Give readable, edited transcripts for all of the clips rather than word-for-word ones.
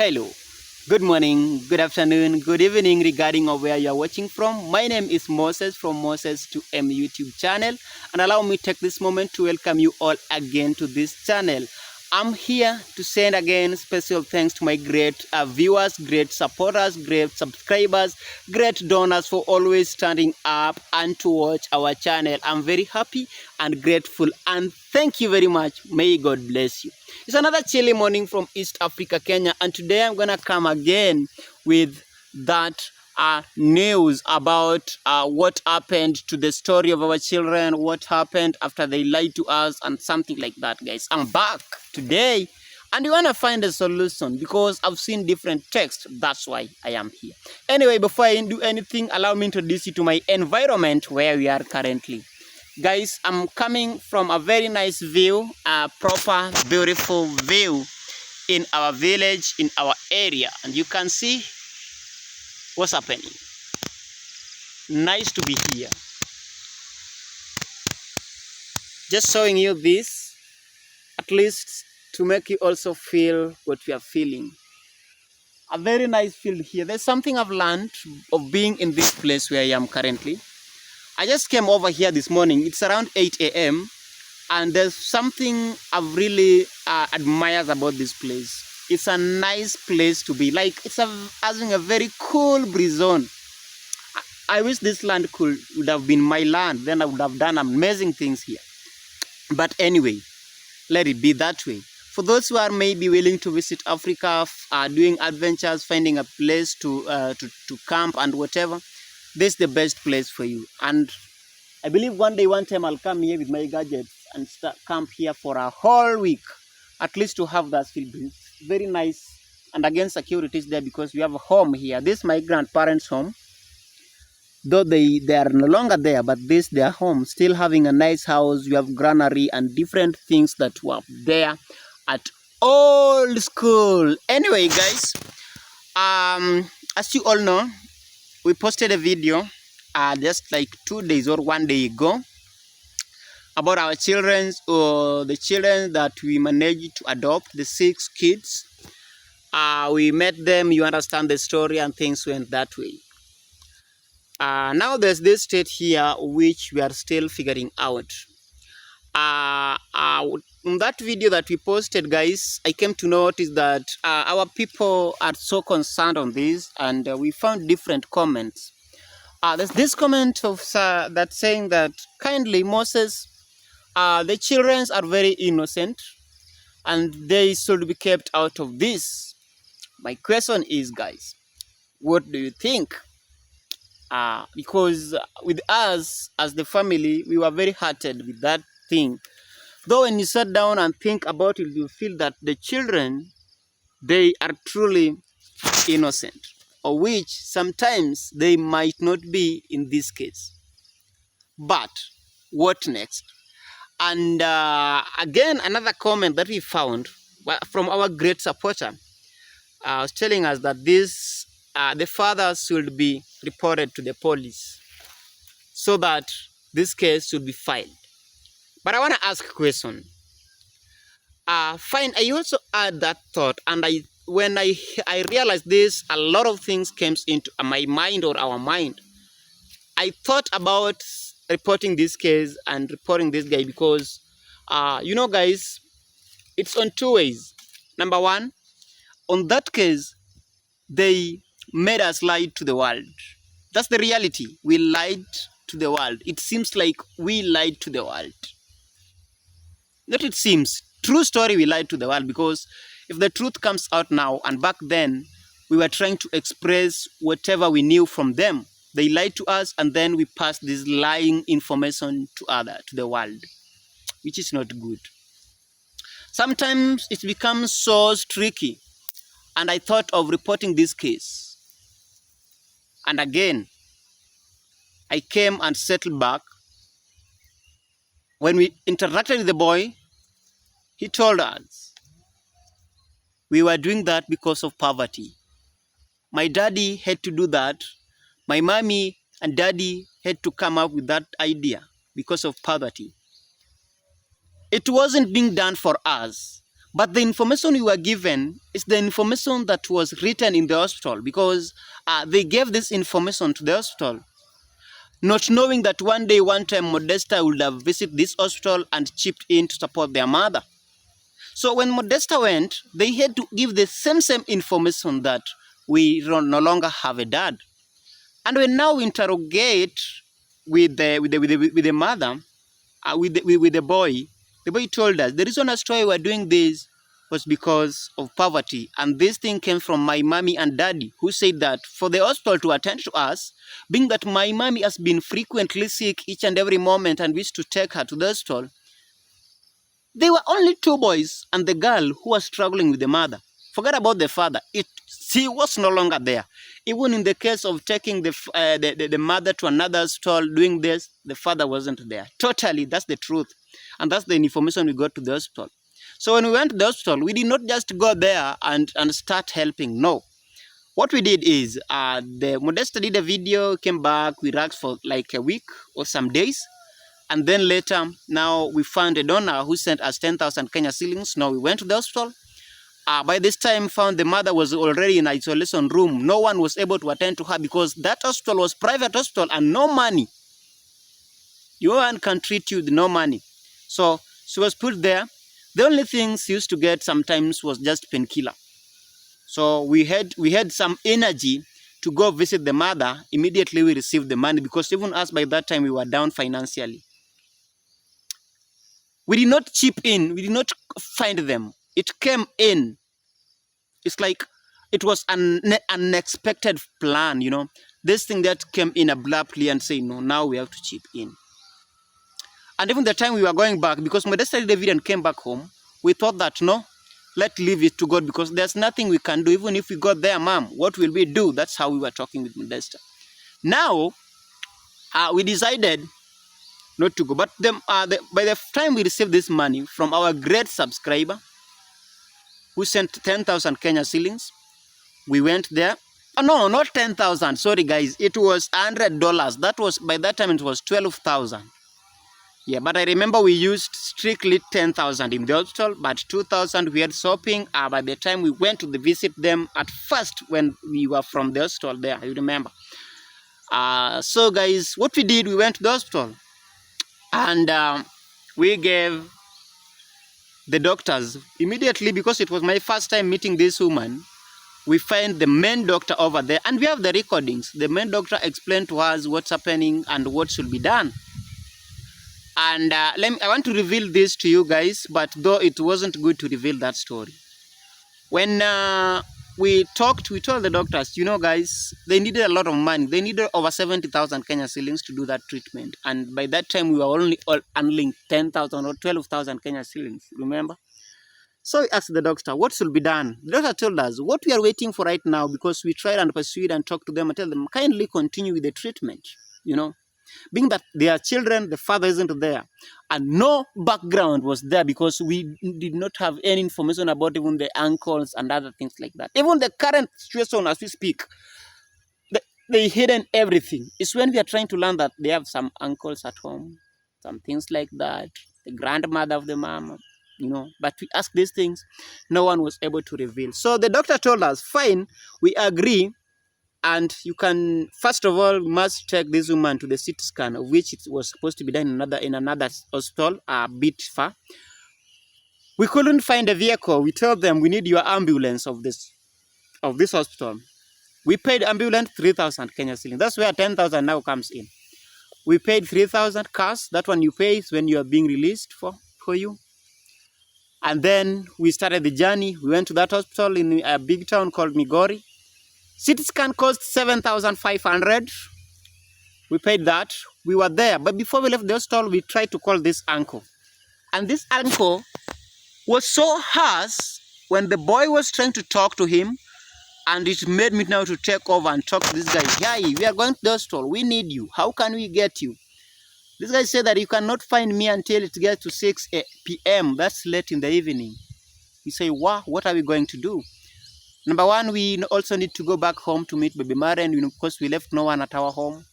Hello, good morning, good afternoon, good evening regarding of where you are watching from. My name is Moses from Moses to M YouTube channel, and allow me to take this moment to welcome you all again to this channel. I'm here to send again special thanks to my great viewers, great supporters, great subscribers, great donors for always standing up and to watch our channel. I'm very happy and grateful, and thank you very much. May God bless you. It's another chilly morning from East Africa, Kenya, and today I'm gonna come again with that news about what happened to the story of our children, what happened after they lied to us, and something like that, guys. I'm back today, and you want to find a solution because I've seen different texts. That's why I am here. Anyway, before I do anything, allow me to introduce you to my environment where we are currently. Guys, I'm coming from a very nice view, a proper, beautiful view in our village, in our area, and you can see what's happening. Nice to be here. Just showing you this, at least to make you also feel what we are feeling. A very nice field here. There's something I've learned of being in this place where I am currently. I just came over here this morning. It's around 8 a.m. and there's something I've really admired about this place. It's a nice place to be. Like, it's having a very cool breeze zone. I wish this land would have been my land. Then I would have done amazing things here. But anyway, let it be that way. For those who are maybe willing to visit Africa, doing adventures, finding a place to camp and whatever, this is the best place for you. And I believe one time I'll come here with my gadgets and camp here for a whole week, at least to have that field breeze. Very nice. And again, security is there because we have a home here. This is my grandparents' home. Though they are no longer there, but this their home, still having a nice house. We have granary and different things that were there at old school. Anyway, guys, as you all know, we posted a video just like 2 days or 1 day ago about our children, or the children that we managed to adopt, the 6 kids. We met them, you understand the story, and things went that way. Now there's this state here which we are still figuring out. In that video that we posted, guys, I came to notice that our people are so concerned on this, and we found different comments. There's this comment of that saying that, kindly Moses, the children are very innocent and they should be kept out of this. My question is, guys, what do you think? Because with us as the family, we were very hearted with that thing. Though when you sit down and think about it, you feel that the children, they are truly innocent, or which sometimes they might not be in this case. But what next? And again, another comment that we found from our great supporter was telling us that this the fathers should be reported to the police so that this case should be filed. But I want to ask a question. Fine, I also had that thought, and when I realized this, a lot of things came into my mind or our mind. I thought about reporting this case and reporting this guy because, you know, guys, it's on 2 ways. Number one, on that case, they made us lie to the world. That's the reality. We lied to the world. It seems like we lied to the world. Not it seems. True story, we lied to the world, because if the truth comes out now, and back then, we were trying to express whatever we knew from them. They lied to us, and then we passed this lying information to the world, which is not good. Sometimes it becomes so tricky, and I thought of reporting this case. And again, I came and settled back. When we interacted with the boy, he told us we were doing that because of poverty. My daddy had to do that. My mommy and daddy had to come up with that idea because of poverty. It wasn't being done for us, But the information we were given is the information that was written in the hospital, because they gave this information to the hospital, not knowing that one day, one time, Modesta would have visited this hospital and chipped in to support their mother. So when Modesta went, they had to give the same information that we no longer have a dad. And we now interrogate with the mother, with the boy. The boy told us the reason as to why we were doing this was because of poverty, and this thing came from my mommy and daddy, who said that for the hospital to attend to us, being that my mommy has been frequently sick each and every moment and we used to take her to the hospital, they were only two boys and the girl who was struggling with the mother. Forget about the father. She was no longer there. Even in the case of taking the mother to another stall, doing this, the father wasn't there. Totally, that's the truth. And that's the information we got to the hospital. So when we went to the hospital, we did not just go there and start helping. No. What we did is, the Modesta did a video, came back, we worked for like a week or some days. And then later, now we found a donor who sent us 10,000 Kenya shillings. Now we went to the hospital. By this time, found the mother was already in isolation room. No one was able to attend to her because that hospital was private hospital and no money. No one can treat you with no money. So she was put there. The only thing she used to get sometimes was just painkiller. So we had some energy to go visit the mother. Immediately we received the money, because even us by that time we were down financially. We did not chip in. We did not find them. It came in. It's like it was an unexpected plan, you know. This thing that came in abruptly and say, no, now we have to chip in. And even the time we were going back, because Modesta did the video and came back home, we thought that, no, let's leave it to God, because there's nothing we can do. Even if we got there, mom, what will we do? That's how we were talking with Modesta. Now, we decided not to go. But by the time we received this money from our great subscriber, who sent 10,000 Kenya shillings, we went there. Oh, no, not 10,000. Sorry, guys. It was $100. That was, by that time, it was 12,000. Yeah, but I remember we used strictly 10,000 in the hospital, but 2,000 we had shopping. By the time we went to visit them at first, when we were from the hospital there, you remember. So, guys, what we did, we went to the hospital. And we gave the doctors immediately, because it was my first time meeting this woman. We find the main doctor over there, and we have the recordings. The main doctor explained to us what's happening and what should be done. And I want to reveal this to you guys, but though it wasn't good to reveal that story. When we told the doctors, you know, guys, they needed a lot of money. They needed over 70,000 Kenya shillings to do that treatment. And by that time, we were only handling 10,000 or 12,000 Kenya shillings, remember? So we asked the doctor, what should be done? The doctor told us, what we are waiting for right now, because we tried and pursued and talked to them and tell them, kindly continue with the treatment, you know. Being that their children, the father isn't there, and no background was there, because we did not have any information about even the uncles and other things like that. Even the current situation as we speak, they hidden everything. It's when we are trying to learn that they have some uncles at home, some things like that, the grandmother of the mom, you know. But we asked these things, no one was able to reveal. So the doctor told us, fine, we agree. And you can, first of all, must take this woman to the CT scan, of which it was supposed to be done in another hospital, a bit far. We couldn't find a vehicle. We told them we need your ambulance of this hospital. We paid ambulance 3,000 Kenya shillings. That's where 10,000 now comes in. We paid 3,000 cash. That one you pay when you are being released for you. And then we started the journey. We went to that hospital in a big town called Migori. CT scan cost 7,500. We paid that. We were there. But before we left the hospital, we tried to call this uncle. And this uncle was so harsh when the boy was trying to talk to him. And it made me now to take over and talk to this guy. Hey, we are going to the hospital. We need you. How can we get you? This guy said that you cannot find me until it gets to 6 p.m. That's late in the evening. We say, wow, what are we going to do? Number one, we also need to go back home to meet baby Mary, and of course we left no one at our home.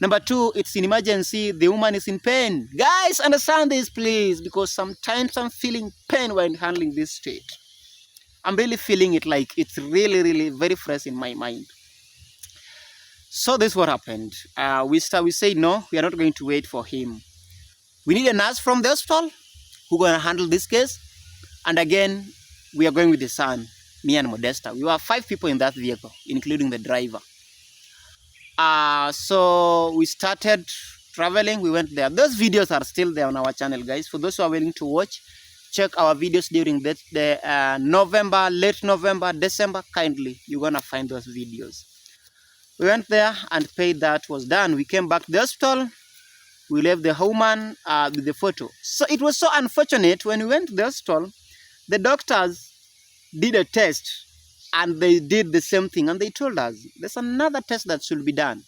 Number two, it's an emergency. The woman is in pain. Guys, understand this, please, because sometimes I'm feeling pain when handling this state. I'm really feeling it like it's really, really very fresh in my mind. So this is what happened. We say, no, we are not going to wait for him. We need a nurse from the hospital who's going to handle this case. And again, we are going with the son, me and Modesta. We were 5 people in that vehicle, including the driver. So we started traveling. We went there. Those videos are still there on our channel, guys. For those who are willing to watch, check our videos during the November, late November, December. Kindly, you're going to find those videos. We went there and paid. That was done. We came back to the hospital. We left the woman with the photo. So it was so unfortunate when we went to the hospital, the doctors did a test and they did the same thing. And they told us there's another test that should be done.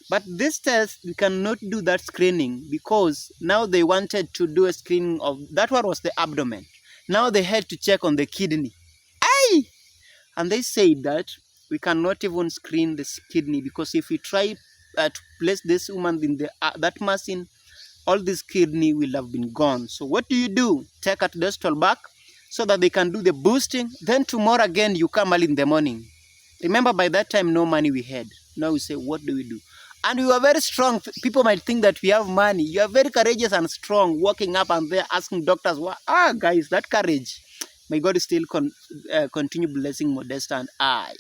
But this test, we cannot do that screening because now they wanted to do a screening of, that one was the abdomen. Now they had to check on the kidney. Aye! And they said that we cannot even screen this kidney because if we try to place this woman in the that machine, all this kidney will have been gone. So what do? Take her to the hospital back so that they can do the boosting. Then tomorrow again, you come early in the morning. Remember, by that time, no money we had. Now we say, what do we do? And we were very strong. People might think that we have money. You are very courageous and strong, walking up and there asking doctors, guys, that courage. May God still continue blessing Modesta and I.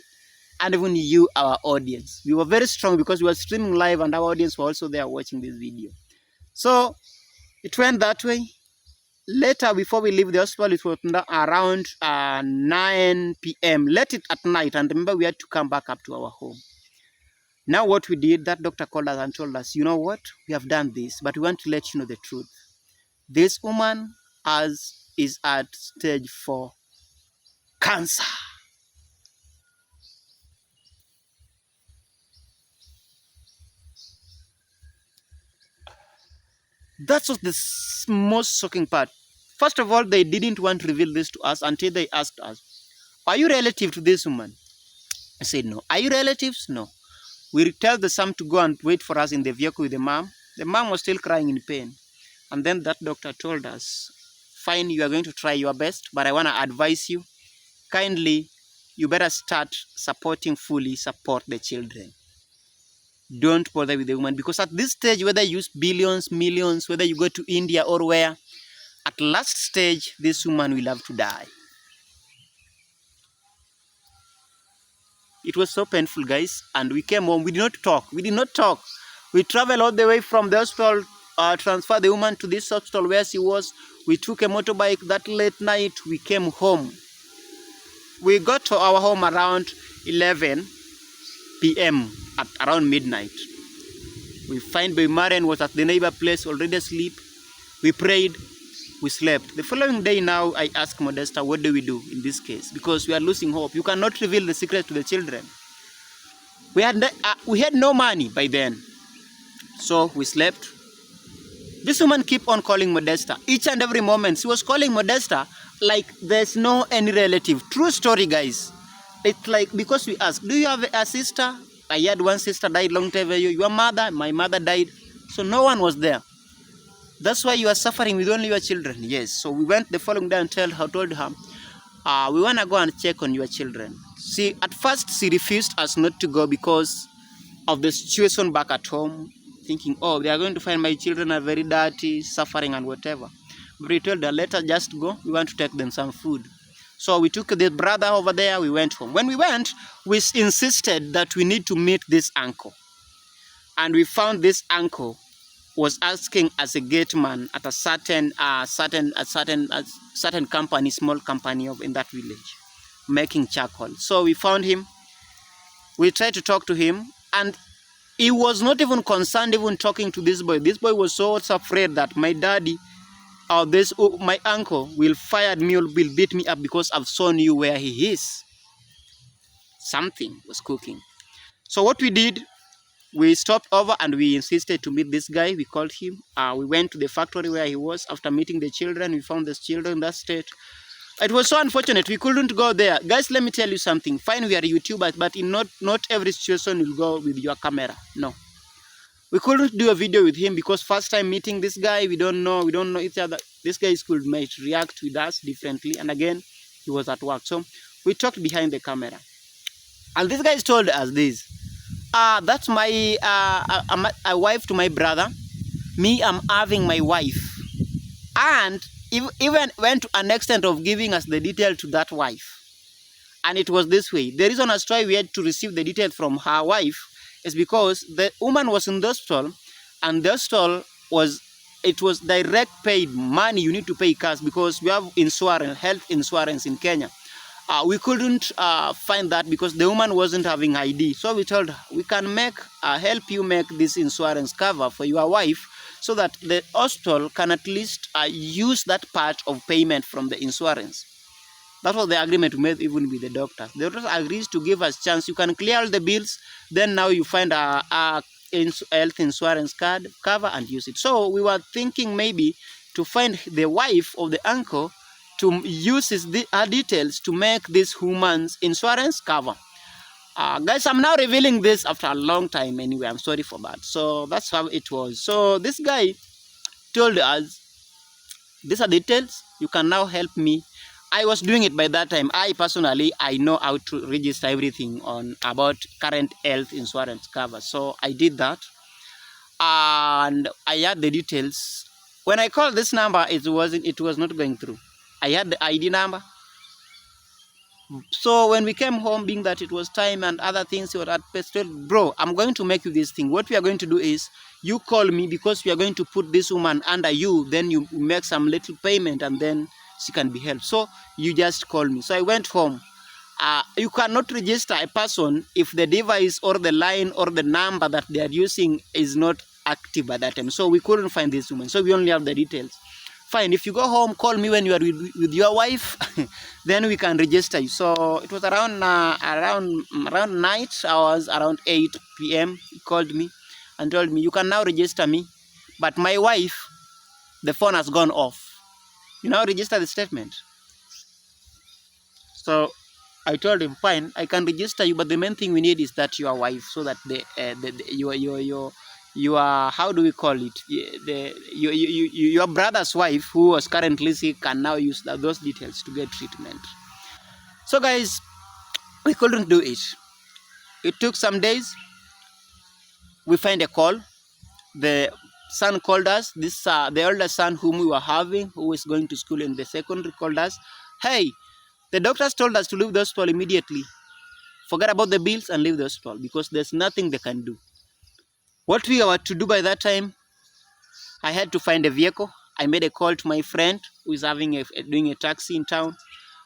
And even you, our audience. We were very strong because we were streaming live and our audience were also there watching this video. So it went that way. Later, before we leave the hospital, it was around 9 p.m. Late at night. And remember, we had to come back up to our home. Now what we did, that doctor called us and told us, you know what? We have done this, but we want to let you know the truth. This woman is at stage 4 cancer. That's the most shocking part. First of all, they didn't want to reveal this to us until they asked us, are you relative to this woman? I said, no. Are you relatives? No. We tell the son to go and wait for us in the vehicle with the mom. The mom was still crying in pain. And then that doctor told us, fine, you are going to try your best, but I want to advise you, kindly, you better start fully support the children. Don't bother with the woman, because at this stage, whether you use billions, millions, whether you go to India or where, at last stage, this woman will have to die. It was so painful, guys, and we came home. We did not talk. We traveled all the way from the hospital, transfer the woman to this hospital where she was. We took a motorbike that late night. We came home. We got to our home around 11 p.m. at around midnight. We find Baby Marian was at the neighbor place already asleep. We prayed. We slept. The following day now, I asked Modesta, what do we do in this case? Because we are losing hope. You cannot reveal the secret to the children. We had no money by then. So we slept. This woman kept on calling Modesta. Each and every moment, she was calling Modesta like there's no any relative. True story, guys. It's like, because we asked, do you have a sister? I had one sister died long time ago. Your mother, my mother died. So no one was there. That's why you are suffering with only your children. Yes. So we went the following day and told her, we want to go and check on your children. See, at first she refused us not to go because of the situation back at home, thinking, oh, they are going to find my children are very dirty, suffering and whatever. But we told her, let us just go. We want to take them some food. So we took the brother over there. We went home. When we went, we insisted that we need to meet this uncle. And we found this uncle was asking as a gate man at a certain company, small company in that village, making charcoal. So we found him. We tried to talk to him, and he was not even concerned even talking to this boy. This boy was so afraid that my daddy or my uncle will fire me, will beat me up because I've shown you where he is. Something was cooking. So what we did, we stopped over and we insisted to meet this guy. We called him. We went to the factory where he was. After meeting the children, we found the children in that state. It was so unfortunate. We couldn't go there. Guys, let me tell you something. Fine, we are YouTubers, but in not every situation will go with your camera. No. We couldn't do a video with him because first time meeting this guy, we don't know each other. This guy might react with us differently, and again, he was at work. So we talked behind the camera. And this guy told us this. That's my a wife to my brother. Me, I'm having my wife. And even went to an extent of giving us the detail to that wife. And it was this way. The reason as why we had to receive the details from her wife is because the woman was in the hospital, and the hospital was direct paid money. You need to pay cash because we have insurance, health insurance in Kenya. We couldn't find that because the woman wasn't having ID. So we told her, we can help you make this insurance cover for your wife so that the hospital can at least use that part of payment from the insurance. That was the agreement we made even with the doctor. The doctor agrees to give us chance. You can clear all the bills. Then now you find a health insurance card cover and use it. So we were thinking maybe to find the wife of the uncle to use her details to make this woman's insurance cover. Guys, I'm now revealing this after a long time anyway. I'm sorry for that. So that's how it was. So this guy told us, these are details. You can now help me. I was doing it by that time. I know how to register everything about current health insurance cover. So I did that. And I had the details. When I called this number, it was not going through. I had the ID number. So when we came home, being that it was time and other things, you were at Pestel, bro, I'm going to make you this thing. What we are going to do is, you call me because we are going to put this woman under you. Then you make some little payment and then she can be helped. So you just call me. So I went home. You cannot register a person if the device or the line or the number that they are using is not active at that time. So we couldn't find this woman. So we only have the details. Fine, if you go home, call me when you are with your wife, then we can register you. So it was around night hours, around 8 p.m. He called me and told me, you can now register me, but my wife, the phone has gone off. You now register the statement. So I told him, fine, I can register you, but the main thing we need is that your wife, so that your how do we call it? Your brother's wife, who was currently sick, can now use those details to get treatment. So guys, we couldn't do it. It took some days. We find a call. The son called us. The elder son whom we were having, who is going to school in the secondary, called us. Hey, the doctors told us to leave the hospital immediately. Forget about the bills and leave the hospital because there's nothing they can do. What we were to do by that time, I had to find a vehicle. I made a call to my friend who is doing a taxi in town.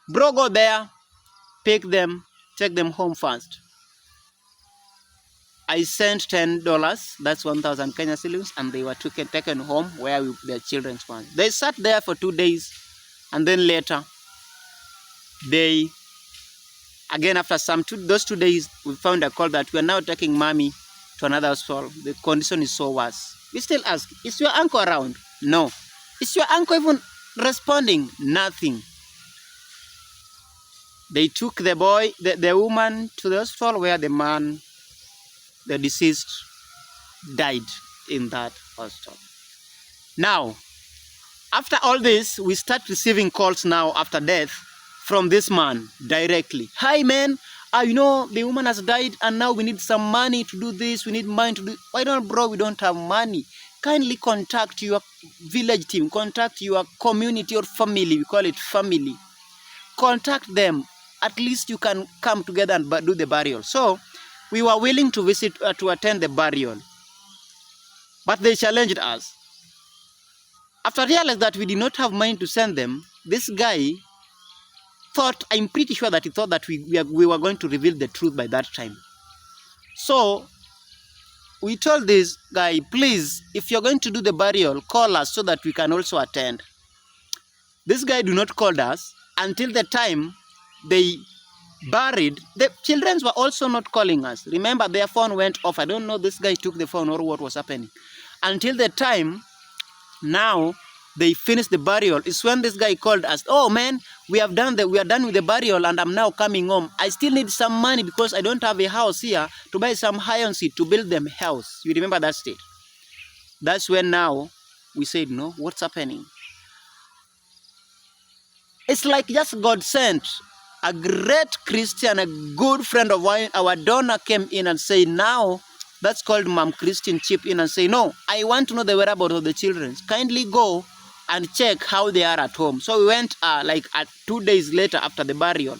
Bro, go there, pick them, take them home fast. I sent $10, that's 1,000 Kenya shillings, and they were taken home where their children were. They sat there for 2 days, and then later, again after those 2 days, we found a call that we are now taking mommy to another hospital. The condition is so worse. We still ask, is your uncle around? No. Is your uncle even responding? Nothing. They took the woman to the hospital where the deceased, died in that hospital. Now, after all this, we start receiving calls now after death from this man directly. Hi man, you know, the woman has died and now we need some money to do this. We need money to do. Why don't, bro, we don't have money. Kindly contact your village team, contact your community or family. We call it family. Contact them. At least you can come together and do the burial. So we were willing to visit, to attend the burial. But they challenged us. After realizing that we did not have money to send them, this guy thought, I'm pretty sure that he thought that we were going to reveal the truth by that time. So we told this guy, please, if you're going to do the burial, call us so that we can also attend. This guy did not call us until the time they buried. The children were also not calling us. Remember, their phone went off. I don't know, this guy took the phone or what was happening. Until the time now they finished the burial is when this guy called us. Oh man, we are done with the burial and I'm now coming home. I still need some money because I don't have a house here to buy some iron seed to build them a house. You remember that state? That's when now we said, no, what's happening? It's like just God sent. A great Christian, a good friend of our donor came in and said, now, that's called Mom Christian, chip in and say, no, I want to know the whereabouts of the children. Kindly go and check how they are at home. So we went 2 days later after the burial.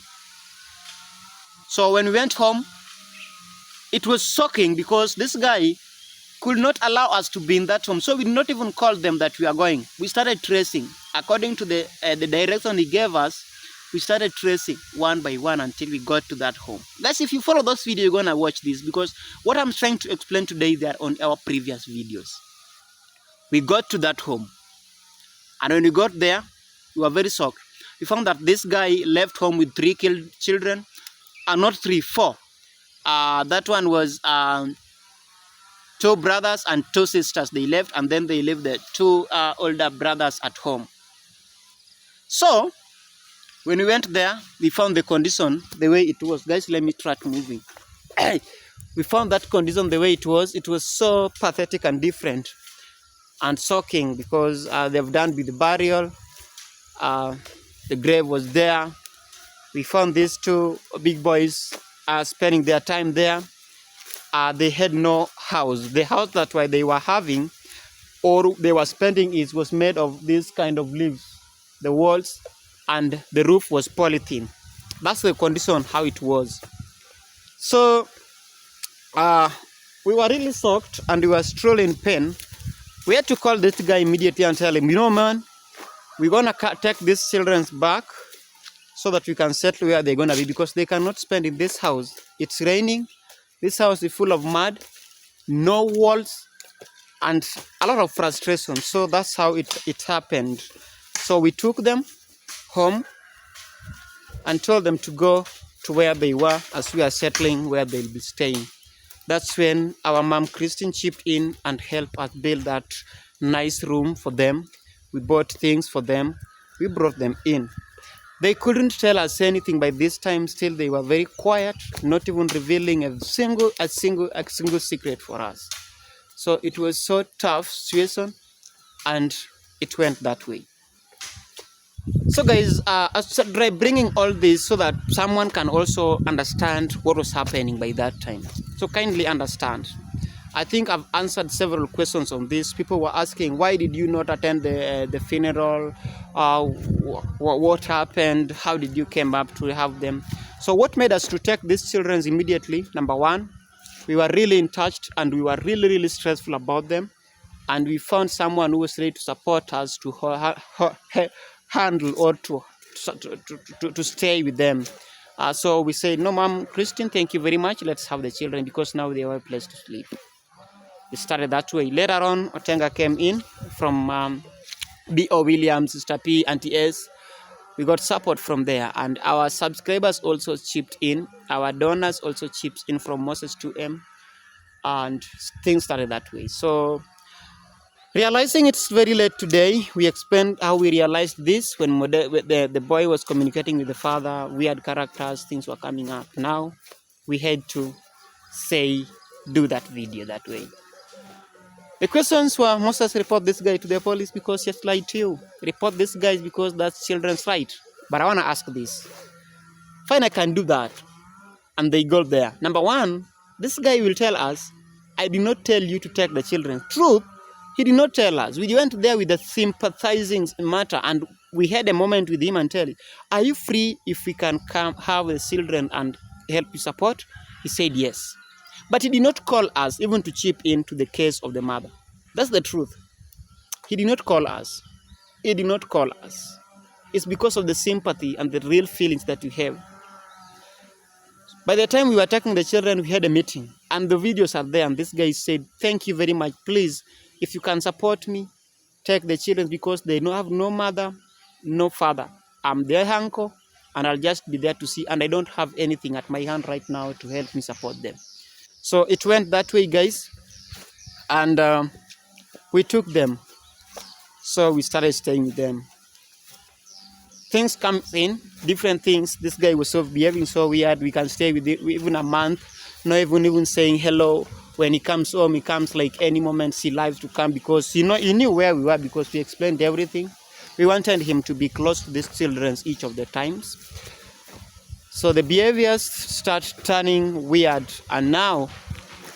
So when we went home, it was shocking because this guy could not allow us to be in that home. So we did not even call them that we are going. We started tracing. According to the direction he gave us, we started tracing one by one until we got to that home. Guys, if you follow those videos, you're going to watch this because what I'm trying to explain today, they are on our previous videos. We got to that home. And when we got there, we were very shocked. We found that this guy left home with 3 killed children. Not 3, 4. That one was 2 brothers and 2 sisters. They left, and then they left the 2 older brothers at home. So when we went there, we found the condition the way it was. Guys, let me try to moving. We found that condition the way it was. It was so pathetic and different and shocking because they've done with the burial. The grave was there. We found these 2 big boys spending their time there. They had no house. The house that they were having or they were spending was made of this kind of leaves. The walls and the roof was polythene. That's the condition how it was. So we were really shocked and we were strolling in pain. We had to call this guy immediately and tell him, you know, man, we're gonna take these children back so that we can settle where they're gonna be because they cannot spend in this house. It's raining. This house is full of mud, no walls, and a lot of frustration. So that's how it happened. So we took them home and told them to go to where they were as we are settling where they'll be staying. That's when our mom Christine chipped in and helped us build that nice room for them. We bought things for them. We brought them in. They couldn't tell us anything by this time. Still, they were very quiet, not even revealing a single secret for us. So it was so tough situation, and it went that way. So guys, I started bringing all this so that someone can also understand what was happening by that time. So kindly understand. I think I've answered several questions on this. People were asking, why did you not attend the funeral? What happened? How did you came up to have them? So what made us to take these children immediately? Number one, we were really in touch and we were really, really stressful about them. And we found someone who was ready to support us to handle or to stay with them. So we said, no, Mom Christine, thank you very much. Let's have the children because now they have a place to sleep. We started that way. Later on, Otenga came in from B.O. Williams, Sister P, Auntie S. We got support from there, and our subscribers also chipped in. Our donors also chipped in from Moses 2M, and things started that way. So, realizing it's very late today, we explained how we realized this when the boy was communicating with the father. Weird characters, things were coming up. Now, we had to do that video that way. The questions were, Moses, report this guy to the police because he has lied to you. Report this guy because that's children's right. But I want to ask this. Fine, I can do that. And they go there. Number one, this guy will tell us, I did not tell you to take the children. Truth, he did not tell us. We went there with a sympathizing matter and we had a moment with him and tell him, are you free if we can come have the children and help you support? He said yes. But he did not call us even to chip in to the case of the mother. That's the truth. He did not call us. He did not call us. It's because of the sympathy and the real feelings that we have. By the time we were taking the children, we had a meeting. And the videos are there. And this guy said, thank you very much. Please, if you can support me, take the children because they have no mother, no father. I'm their uncle, and I'll just be there to see. And I don't have anything at my hand right now to help me support them. So it went that way, guys, and we took them. So we started staying with them. Things come in, different things. This guy was behaving so weird. We can stay with it even a month, not even saying hello when he comes home, he comes like any moment he likes to come, because he knew where we were, because we explained everything. We wanted him to be close to these children each of the times. So the behaviors start turning weird, and now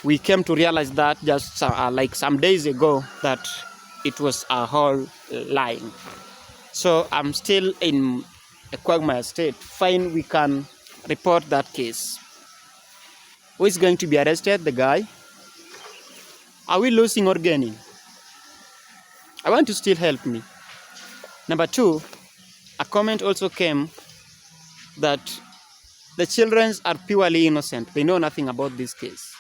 we came to realize that just like some days ago that it was a whole lying. So I'm still in a quagmire state. Fine, we can report that case. Who is going to be arrested? The guy? Are we losing or gaining? I want to still help me. Number two, a comment also came that the children are purely innocent. They know nothing about this case.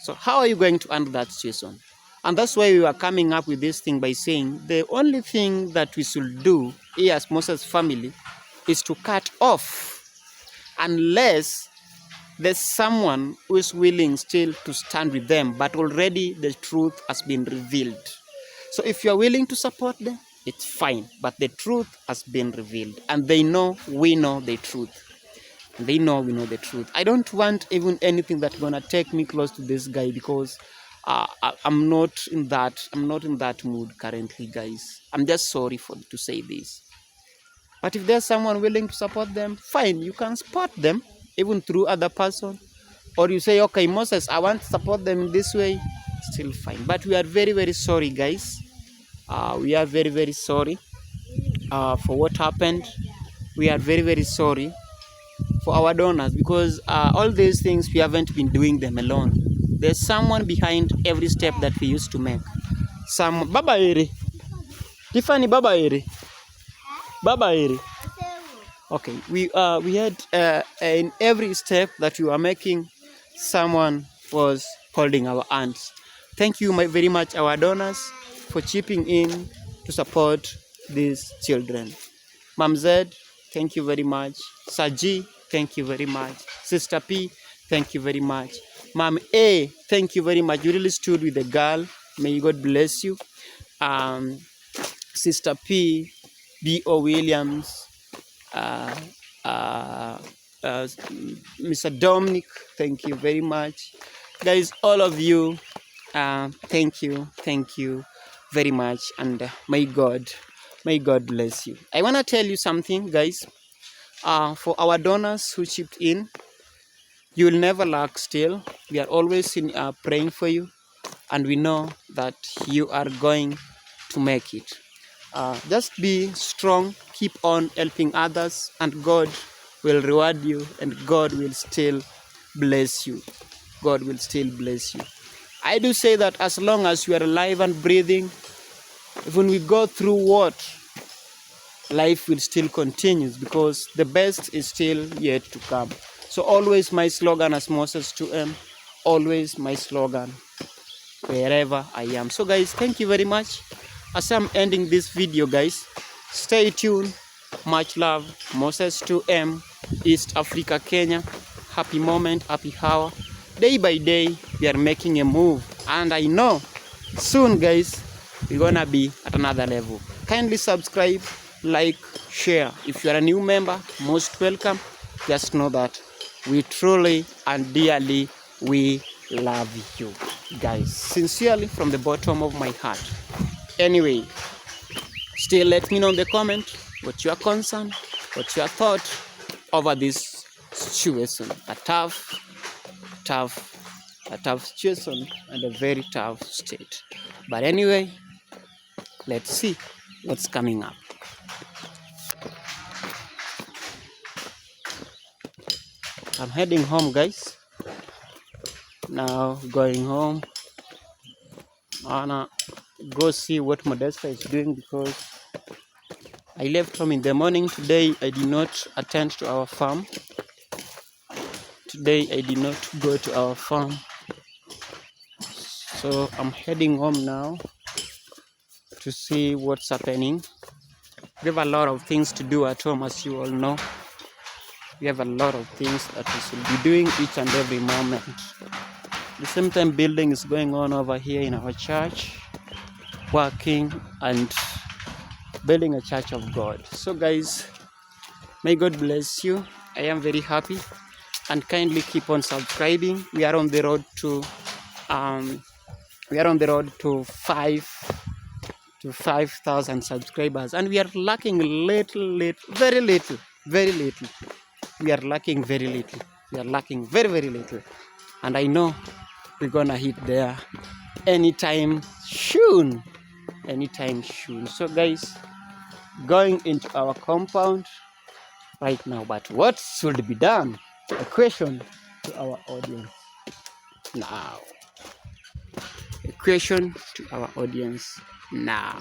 So how are you going to handle that situation? And that's why we were coming up with this thing by saying the only thing that we should do here as Moses family is to cut off, unless there's someone who is willing still to stand with them, but already the truth has been revealed. So if you're willing to support them, it's fine, but the truth has been revealed, and they know we know the truth. They know we know the truth. I don't want even anything that's gonna take me close to this guy, because I'm not in that mood currently, guys. I'm just sorry to say this. But if there's someone willing to support them, fine, you can support them even through other person, or you say, okay, Moses, I want to support them in this way, still fine. But we are very, very sorry, guys. We are very, very sorry for what happened. We are very, very sorry for our donors, because all these things, we haven't been doing them alone. There's someone behind every step that we used to make. Baba Eri. Tiffany, Baba Eri. Baba Eri. Okay, we had in every step that we were making, someone was holding our hands. Thank you very much, our donors, for chipping in to support these children. Mam Zed, thank you very much. Saji, thank you very much. Sister P, thank you very much. Mom A, thank you very much. You really stood with the girl. May God bless you. Sister P, B.O. Williams, Mr. Dominic, thank you very much. Guys, all of you, thank you very much, and may God bless you. I want to tell you something, guys. For our donors who chipped in, you will never lack still. We are always praying for you, and we know that you are going to make it. Just be strong, keep on helping others, and God will reward you, and God will still bless you. God will still bless you. I do say that as long as you are alive and breathing, even we go through what, life will still continue, because the best is still yet to come. So always my slogan as Moses 2M, always my slogan wherever I am. So guys, thank you very much. As I'm ending this video, guys, stay tuned. Much love. Moses 2M, East Africa, Kenya. Happy moment, happy hour. Day by day, we are making a move. And I know soon, guys, we're gonna be at another level. Kindly subscribe, like, share. If you are a new member, most welcome. Just know that we truly and dearly we love you, guys, sincerely from the bottom of my heart. Anyway, still let me know in the comment what your concern, what your thought over this situation. A tough situation and a very tough state. But anyway, let's see what's coming up. I'm heading home, guys. Now going home. I wanna go see what Modesta is doing, because I left home in the morning today. I did not attend to our farm. Today I did not go to our farm. So I'm heading home now to see what's happening. We have a lot of things to do at home, as you all know. We have a lot of things that we should be doing each and every moment. At the same time, building is going on over here in our church, working and building a church of God. So guys, may God bless you. I am very happy, and kindly keep on subscribing. We are on the road to We are on the road to 5,000 subscribers, and we are lacking very little. We are lacking very little. We are lacking very little, and I know we're gonna hit there anytime soon. So guys, going into our compound right now. But what should be done? A question to our audience now. A question to our audience now.